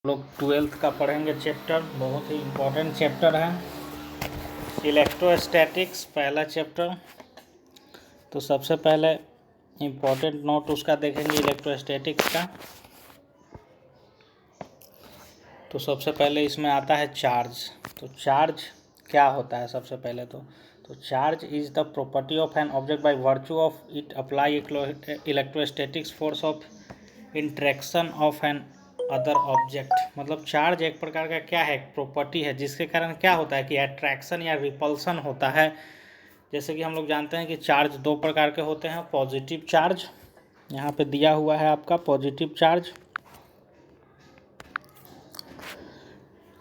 लोग 12th का पढ़ेंगे चैप्टर, बहुत ही इम्पोर्टेंट चैप्टर है इलेक्ट्रोस्टैटिक्स, पहला चैप्टर। तो सबसे पहले इम्पोर्टेंट नोट उसका देखेंगे इलेक्ट्रोस्टैटिक्स का। तो सबसे पहले इसमें आता है चार्ज। तो चार्ज क्या होता है सबसे पहले तो charge is the property of an object by virtue of it apply electrostatics force of interaction of an other object. मतलब चार्ज एक प्रकार का क्या है, प्रॉपर्टी है जिसके कारण क्या होता है कि अट्रैक्शन या रिपल्सन होता है। जैसे कि हम लोग जानते हैं कि चार्ज दो प्रकार के होते हैं, पॉजिटिव चार्ज, यहाँ पे दिया हुआ है आपका पॉजिटिव चार्ज,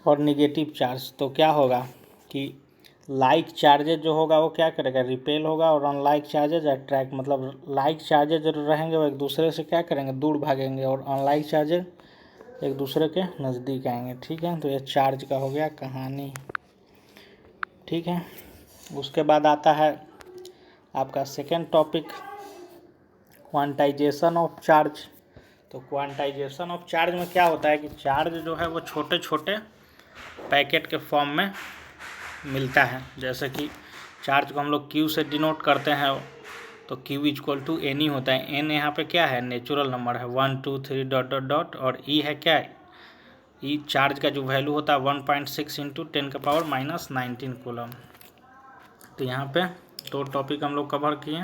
और निगेटिव चार्ज। तो क्या होगा कि लाइक चार्जेज जो होगा वो क्या करेगा, रिपेल होगा, और अनलाइक चार्जेज अट्रैक्ट। मतलब लाइक चार्जेज जो रहेंगे वो एक दूसरे से क्या करेंगे, दूर भागेंगे, और अनलाइक चार्जेज एक दूसरे के नज़दीक आएंगे। ठीक है, तो ये चार्ज का हो गया कहानी। ठीक है, उसके बाद आता है आपका second topic, quantization of charge. तो क्वांटाइजेशन ऑफ चार्ज में क्या होता है कि चार्ज जो है वो छोटे छोटे पैकेट के फॉर्म में मिलता है। जैसे कि चार्ज को हम लोग क्यू से डिनोट करते हैं, तो क्यू इक्वल टू एन ही होता है। एन यहाँ पे क्या है, नेचुरल नंबर है, 1 2 3 डॉट डॉट डॉट, और ई है क्या, ई चार्ज का जो वैल्यू होता है 1.6 इंटू 10⁻⁻19 कूलम। तो यहाँ पे दो टॉपिक हम लोग कवर किए,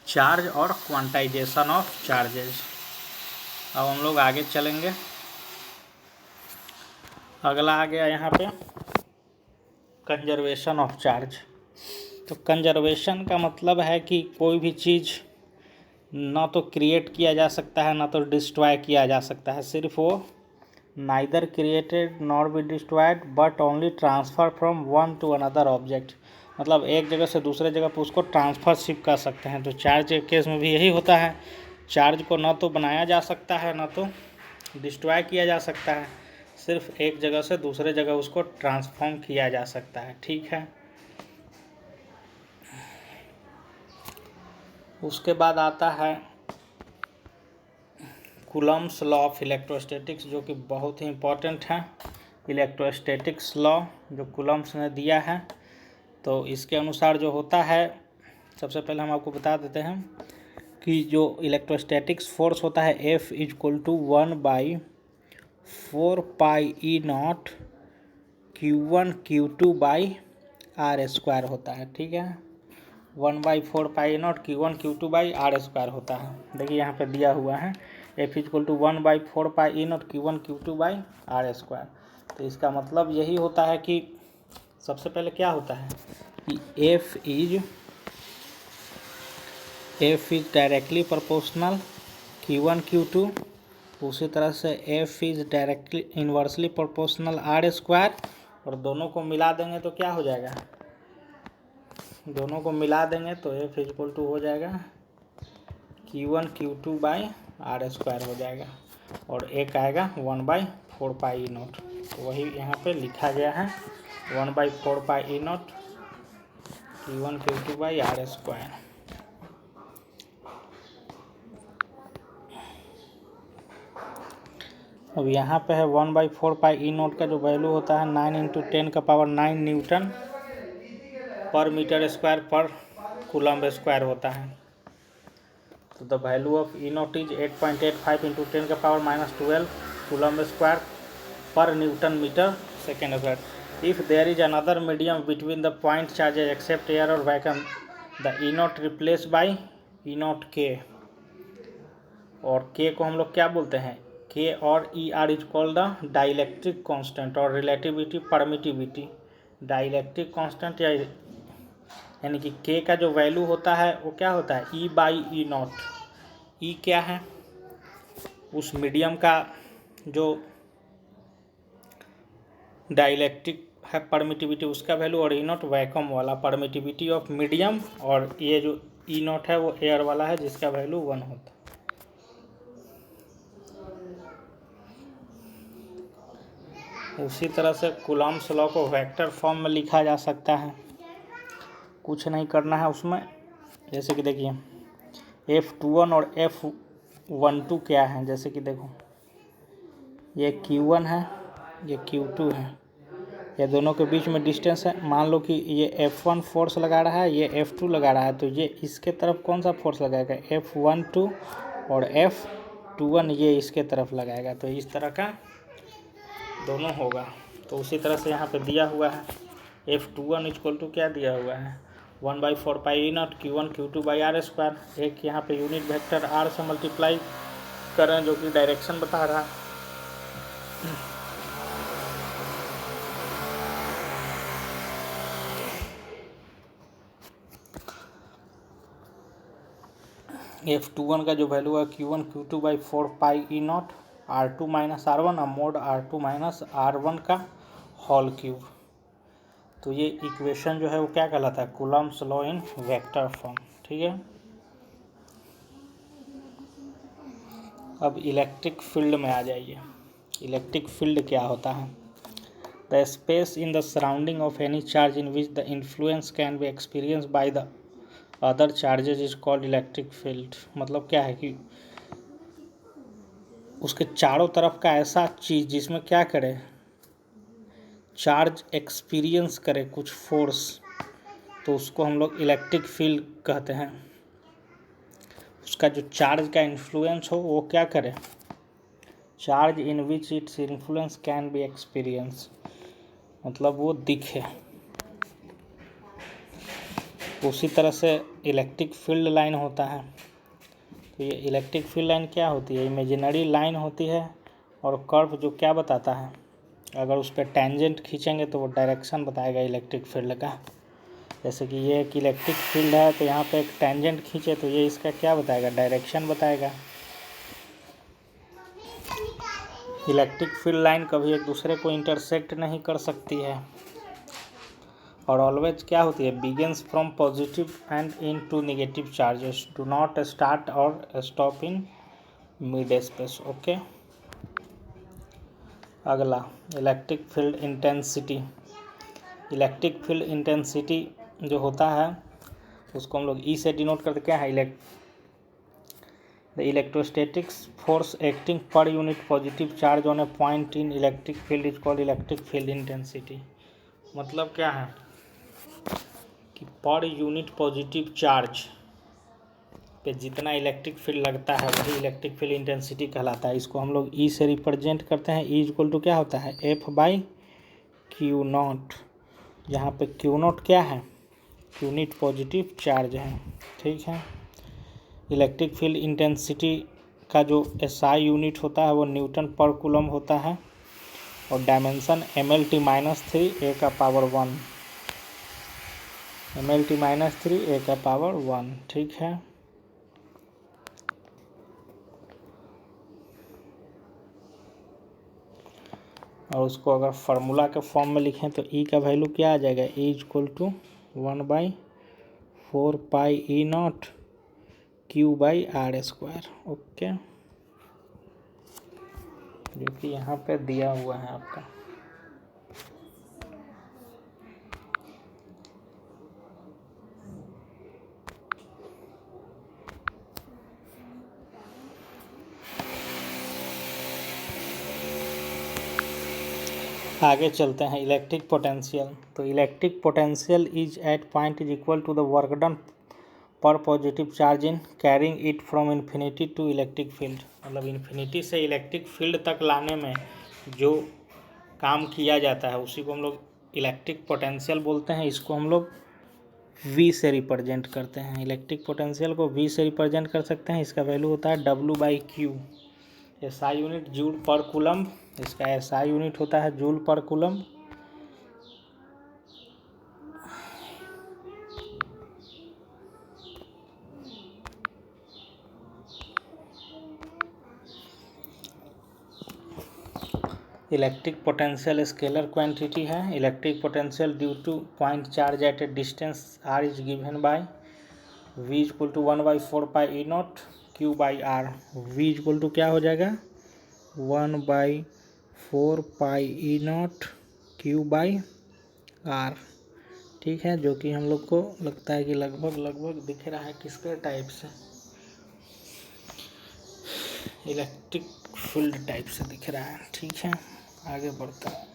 चार्ज और क्वांटाइजेशन ऑफ चार्जेस। अब हम लोग आगे चलेंगे, अगला आ गया यहाँ पे कंजर्वेशन ऑफ चार्ज। तो कंजर्वेशन का मतलब है कि कोई भी चीज़ ना तो क्रिएट किया जा सकता है ना तो डिस्ट्रॉय किया जा सकता है, सिर्फ वो neither created nor be destroyed but only transfer from one two another object. मतलब एक जगह से दूसरे जगह पर उसको ट्रांसफ़र शिप कर सकते हैं। तो चार्ज के केस में भी यही होता है, चार्ज को ना तो बनाया जा सकता है ना तो डिस्ट्रॉय किया जा सकता है, सिर्फ एक जगह से दूसरे जगह उसको ट्रांसफॉर्म किया जा सकता है। ठीक है, उसके बाद आता है कूलम्स लॉ ऑफ इलेक्ट्रोस्टैटिक्स, जो कि बहुत ही इम्पोर्टेंट है। इलेक्ट्रोस्टैटिक्स लॉ जो कूलम्स ने दिया है, तो इसके अनुसार जो होता है, सबसे पहले हम आपको बता देते हैं कि जो इलेक्ट्रोस्टैटिक्स फोर्स होता है F equal to 1/4πE0 Q1 Q2/R² होता है। ठीक है, 1/4πE0 Q1 Q2/R² होता है। देखिए यहाँ पे दिया हुआ है F equal to 1/4πE0 Q1 Q2/R²। तो इसका मतलब यही होता है कि सबसे पहले क्या होता है कि F is directly proportional Q1 Q2, उसी तरह से F is directly inversely proportional R², और दोनों को मिला देंगे तो क्या हो जाएगा, दोनों को मिला देंगे तो F इक्वल टू हो जाएगा Q1 Q2/R² हो जाएगा, और एक आएगा 1/4πE0। तो वही यहाँ पे लिखा गया है 1/4πE0 Q1 Q2/R²। अब यहाँ पे है 1/4πE0 का जो वैल्यू होता है 9 × 10⁹ newton per metre square per coulomb square होता है। तो the value of E0 is 8.85 × 10⁻12 coulomb square per newton metre second square. If there is another medium between the point charges except air और vacuum, the E0 replace by E0 K, और K को हम लोग क्या बोलते हैं, K और ER is called the dielectric constant और रिलेटिविटी परमिटिविटी। डाइलेक्ट्रिक कांस्टेंट यानी कि K का जो वैल्यू होता है वो क्या होता है, E/E0। E क्या है, उस मीडियम का जो डाइलेक्ट्रिक है परमिटिविटी उसका वैल्यू, और E0 वैक्यूम वाला परमिटिविटी ऑफ मीडियम, और ये जो E0 है वो एयर वाला है जिसका वैल्यू 1 होता है। उसी तरह से कूलम्ब्स लॉ को वेक्टर फॉर्म में लिखा जा सकता है, कुछ नहीं करना है उसमें। जैसे कि देखिए F21 और F12 क्या है, जैसे कि देखो ये Q1 है, ये Q2 है, ये दोनों के बीच में डिस्टेंस है। मान लो कि ये F1 फोर्स लगा रहा है, ये F2 लगा रहा है, तो ये इसके तरफ कौन सा फोर्स लगाएगा, F12 और F21 ये इसके तरफ लगाएगा। तो इस तरह का दोनों होगा। तो उसी तरह से यहाँ पे दिया हुआ है F21 इक्वल टू क्या दिया हुआ है 1/4 pi E0 Q1 Q2 by R square. एक यहाँ पे यूनिट वेक्टर R से मल्टीप्लाई कर रहे हैं जो कि डायरेक्शन बता रहा है। F21 का जो वैल्यू है Q1 Q2 by 4 pi E0 R2 minus R1 और मोड R2 माइनस R1 का होल क्यूब। तो ये इक्वेशन जो है वो क्या कहलाता है, Coulomb's law in vector form. ठीक है। अब इलेक्ट्रिक फील्ड में आ जाइए। इलेक्ट्रिक फील्ड क्या होता है, the space in the surrounding of any charge in which the influence can be experience by the other charges is called electric field. मतलब क्या है कि उसके चारों तरफ का ऐसा चीज़ जिसमें क्या करे, चार्ज एक्सपीरियंस करे कुछ फोर्स, तो उसको हम लोग इलेक्ट्रिक फील्ड कहते हैं। उसका जो चार्ज का इन्फ्लुएंस हो वो क्या करे, charge in which its influence can be experience, मतलब वो दिखे। उसी तरह से इलेक्ट्रिक फील्ड लाइन होता है। तो ये इलेक्ट्रिक फील्ड लाइन क्या होती है, इमेजिनरी लाइन होती है और कर्व जो क्या बताता है, अगर उस पर टेंजेंट खींचेंगे तो वो डायरेक्शन बताएगा इलेक्ट्रिक फील्ड का। जैसे कि ये एक इलेक्ट्रिक फील्ड है तो यहाँ पे एक टेंजेंट खींचे तो ये इसका क्या बताएगा, डायरेक्शन बताएगा। इलेक्ट्रिक फील्ड लाइन कभी एक दूसरे को इंटरसेक्ट नहीं कर सकती है और ऑलवेज क्या होती है, begins from positive end into negative charges, do not start और stop in mid space. Okay. अगला electric field intensity. Electric field intensity जो होता है उसको हम लोग ई से डिनोट करते क्या है, the electrostatics force acting per unit positive charge on A point in electric field is called electric field intensity. मतलब क्या है कि पर यूनिट पॉजिटिव चार्ज पे जितना इलेक्ट्रिक फील्ड लगता है वही इलेक्ट्रिक फील्ड इंटेंसिटी कहलाता है। इसको हम लोग ई से रिप्रेजेंट करते हैं। ई इक्वल टू क्या होता है, F/Q0, जहाँ पे Q0 क्या है, यूनिट पॉजिटिव चार्ज है। ठीक है। इलेक्ट्रिक फील्ड इंटेंसिटी का जो SI यूनिट होता है वो न्यूटन पर कूलम होता है और डायमेंशन mlt-3 A का पावर 1, mlt-3 A का पावर 1। ठीक है। और उसको अगर फार्मूला के फॉर्म में लिखें तो ई का वैल्यू क्या आ जाएगा, E equal to 1/4 pi E0 Q/R²। Okay, जो कि यहाँ पे दिया हुआ है आपका। आगे चलते हैं इलेक्ट्रिक पोटेंशियल। तो electric potential is at point is equal to the work done per positive charge in carrying it from infinity to electric field. मतलब इन्फिनिटी से इलेक्ट्रिक फील्ड तक लाने में जो काम किया जाता है उसी को हम लोग इलेक्ट्रिक पोटेंशियल बोलते हैं। इसको हम लोग V से रिप्रेजेंट करते हैं। इलेक्ट्रिक पोटेंशियल को V से रिप्रेजेंट कर सकते हैं। इसका वैल्यू होता है W/Q। SI unit joule per coulomb, इसका SI यूनिट होता है joule per coulomb. Electric potential scalar quantity है। Electric potential due to point charge at a distance R is given by V equal to 1/4 pi E0 Q/R। V equal to क्या हो जाएगा, 1/4 pi E0 Q/R। ठीक है, जो कि हम लोग को लगता है कि लगभग दिख रहा है किसके टाइप से, इलेक्ट्रिक फील्ड टाइप से दिख रहा है। ठीक है, आगे बढ़ता है।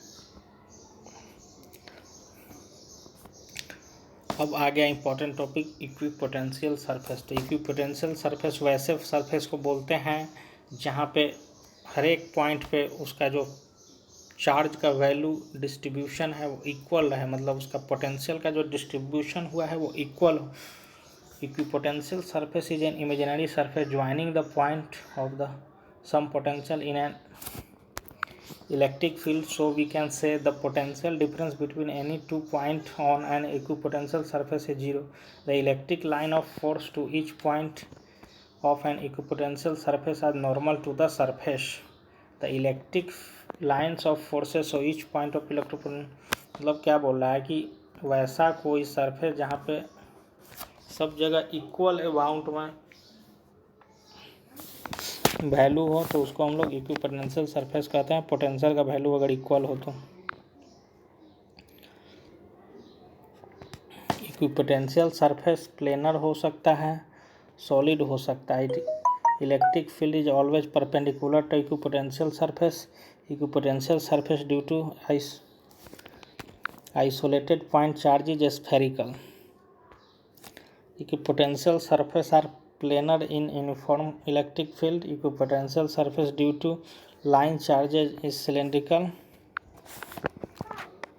अब आ गया इंपॉर्टेंट टॉपिक इक्विपोटेंशियल सरफेस। तो इक्विपोटेंशियल सरफेस वैसे सरफेस को बोलते हैं जहाँ पे हर एक पॉइंट पे उसका जो चार्ज का वैल्यू डिस्ट्रीब्यूशन है वो इक्वल रहे, मतलब उसका पोटेंशियल का जो डिस्ट्रीब्यूशन हुआ है वो इक्वल हो। Equipotential surface is an imaginary surface joining the point of the same potential in an electric field, so we can say the potential difference between any 2 points on an equipotential surface is zero. The electric line of force to each point of an equipotential surface are normal to the surface. The electric lines of forces so each point of electropotential, मतलब क्या बोल रहा है कि वैसा कोई surface जहाँ पे सब जगह इक्वल अमाउंट में वैल्यू हो तो उसको हम लोग इक्विपोटेंशियल सरफेस कहते हैं। पोटेंशियल का वैल्यू अगर इक्वल हो तो इक्विपोटेंशियल सरफेस प्लेनर हो सकता है, सॉलिड हो सकता है। Electric field is always perpendicular to equipotential surface. Equipotential surface due to isolated point charge is spherical. Equipotential surface are planar in uniform electric field. Equipotential surface due to line charges is cylindrical.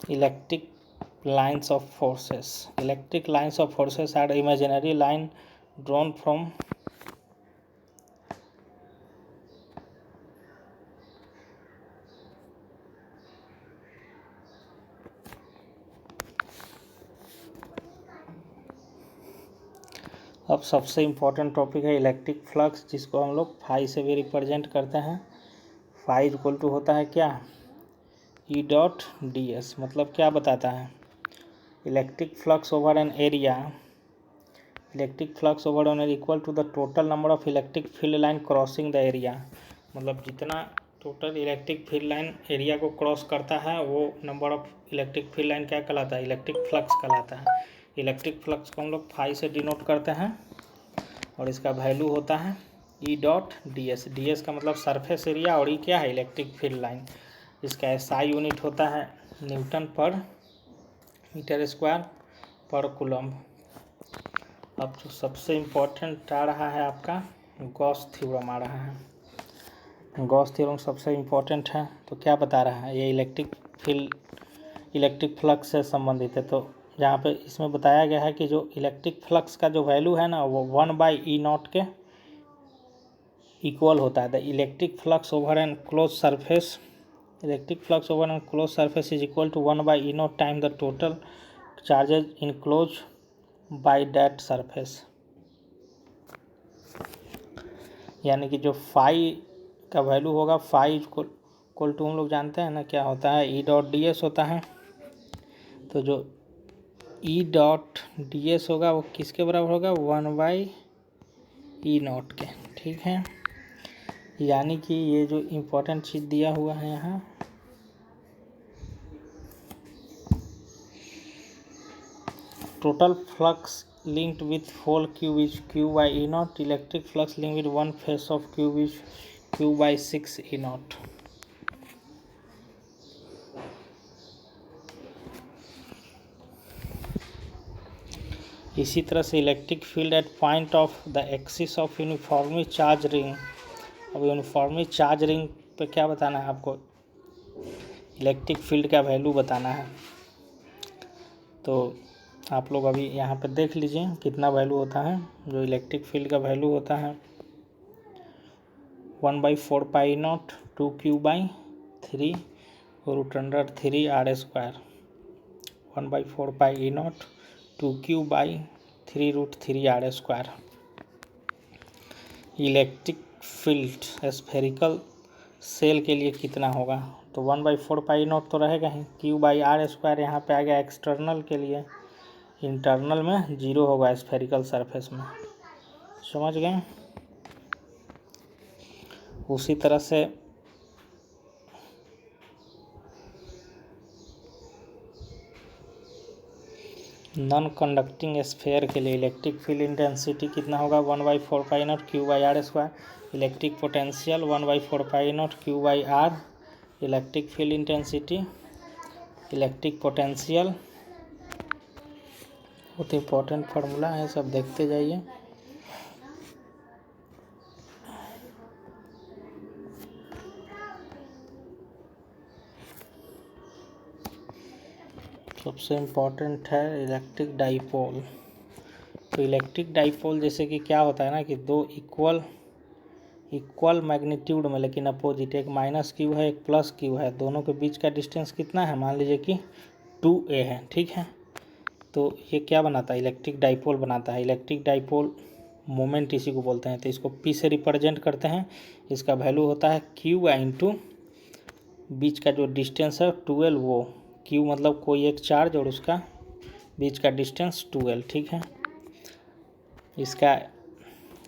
Electric lines of forces. Electric lines of forces are imaginary line drawn from अब सबसे important topic है electric flux, जिसको हम लोग phi से भी represent करते हैं। फाई इक्वल टू होता है क्या, ई डॉट डी एस। मतलब क्या बताता है, electric flux over an area, electric flux over an area equal to the total number of electric field line crossing the area. मतलब जितना total electric field line area को cross करता है वो number of electric field line क्या कहलाता है, electric flux कहलाता है। इलेक्ट्रिक फ्लक्स को हम लोग फाई से डिनोट करते हैं और इसका वैल्यू होता है E dot D S. D S का मतलब सरफेस एरिया और ई क्या है, इलेक्ट्रिक फील्ड लाइन। इसका एसआई यूनिट होता है Newton per metre square per coulomb. अब जो सबसे इम्पोर्टेंट आ रहा है आपका गॉस थ्योरम आ रहा है। गॉस थ्योरम सबसे इम्पोर्टेंट है। तो क्या बता रहा है, ये इलेक्ट्रिक फ्लक्स से संबंधित है। तो जहाँ पे इसमें बताया गया है कि जो इलेक्ट्रिक फ्लक्स का जो वैल्यू है ना वो 1/E0 के इक्वल होता है। The electric flux over an close surface, electric flux over an close surface is equal to 1/E0 time the total charges enclose by that surface. यानी कि जो फाई का वैल्यू होगा, फाई इक्वल टू हम लोग जानते हैं ना क्या होता है, ई डॉट डी एस होता है। तो जो ई डॉट डी एस होगा वो किसके बराबर होगा, 1/E0 के। ठीक है, यानी कि ये जो इम्पोर्टेंट चीज़ दिया हुआ है यहाँ, total flux linked with whole Q is Q/E0. Electric flux linked with one phase of Q is Q/6E0. इसी तरह से electric field at point of the axis of uniformly charge ring. अब यूनिफॉर्मली चार्ज रिंग पे क्या बताना है आपको, electric field का वैल्यू बताना है। तो आप लोग अभी यहाँ पे देख लीजिए कितना वैल्यू होता है। जो इलेक्ट्रिक फील्ड का वैल्यू होता है 1/4πE0 2Q/3 √3r²। 1/4πE0 2Q/3√3r²। Electric field spherical shell के लिए कितना होगा, तो 1/4πE0 तो रहेगा ही, Q/r² यहाँ पे आ गया एक्सटर्नल के लिए, इंटरनल में 0 होगा स्फेरिकल सरफेस में। समझ गए। उसी तरह से नॉन कंडक्टिंग स्फेयर के लिए इलेक्ट्रिक फील्ड इंटेंसिटी कितना होगा 1/4π0 Q/r²। Electric potential 1/4π0 Q/r। Electric field intensity, electric potential, बहुत इंपॉर्टेंट फार्मूला है, सब देखते जाइए। सबसे इम्पोर्टेंट है इलेक्ट्रिक डाइपोल। तो इलेक्ट्रिक डाइपोल जैसे कि क्या होता है ना कि दो इक्वल मैग्नीट्यूड में लेकिन अपोजिट, एक माइनस क्यू है एक प्लस क्यू है, दोनों के बीच का डिस्टेंस कितना है, मान लीजिए कि 2a है, ठीक है। तो ये क्या बनाता है, इलेक्ट्रिक डाइपोल बनाता है। इलेक्ट्रिक डाइपोल मोमेंट इसी को बोलते हैं। तो इसको P से रिप्रेजेंट करते हैं। इसका वैल्यू होता है क्यू इंटू बीच का जो डिस्टेंस है 12, वो क्यू मतलब कोई एक चार्ज और उसका बीच का डिस्टेंस 12, ठीक है। इसका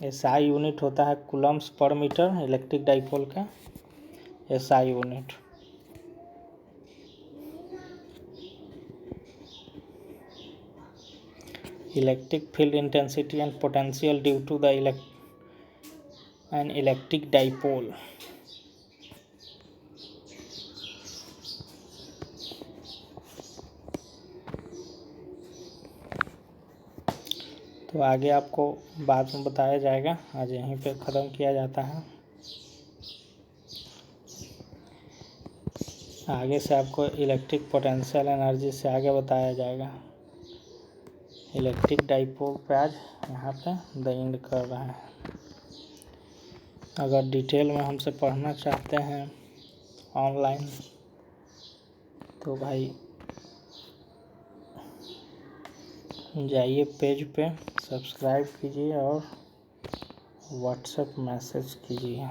SI यूनिट होता है coulombs per metre, electric dipole का SI unit. Electric field intensity and potential due to the electric dipole. तो आगे आपको बाद में बताया जाएगा, आज यहीं पे ख़त्म किया जाता है। आगे से आपको इलेक्ट्रिक पोटेंशियल एनर्जी से आगे बताया जाएगा। इलेक्ट्रिक डाइपोल पे आज यहाँ पे द एंड कर रहे हैं। अगर डिटेल में हमसे पढ़ना चाहते हैं ऑनलाइन तो भाई जाइए पेज पे, सब्सक्राइब कीजिए और व्हाट्सएप मैसेज कीजिए।